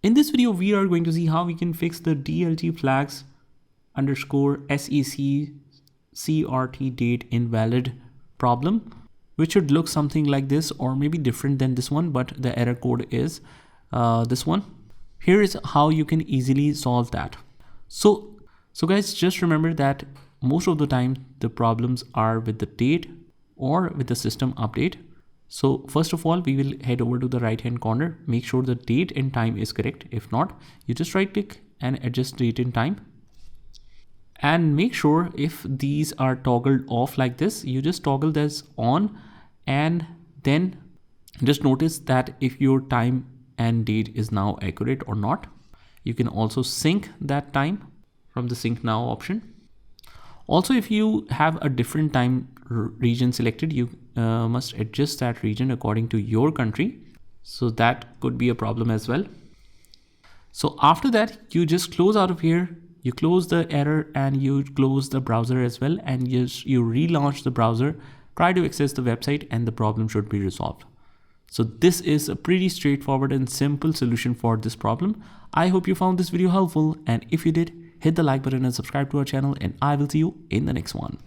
In this video, we are going to see how we can fix the DLT flags underscore SEC CRT date invalid problem, which should look something like this or maybe different than this one, but the error code is this one. Here is how you can easily solve that. So guys, just remember that most of the time the problems are with the date or with the system update. So first of all, we will head over to the right hand corner, make sure the date and time is correct. If not, you just right click and adjust date and time. And make sure if these are toggled off like this, you just toggle this on, and then just notice that if your time and date is now accurate or not. You can also sync that time from the sync now option. Also, if you have a different time region selected, you must adjust that region according to your country. So that could be a problem as well. So after that, you just close out of here, you close the error and you close the browser as well, and you relaunch the browser, try to access the website, and the problem should be resolved. So this is a pretty straightforward and simple solution for this problem. I hope you found this video helpful, and if you did, hit the like button and subscribe to our channel, and I will see you in the next one.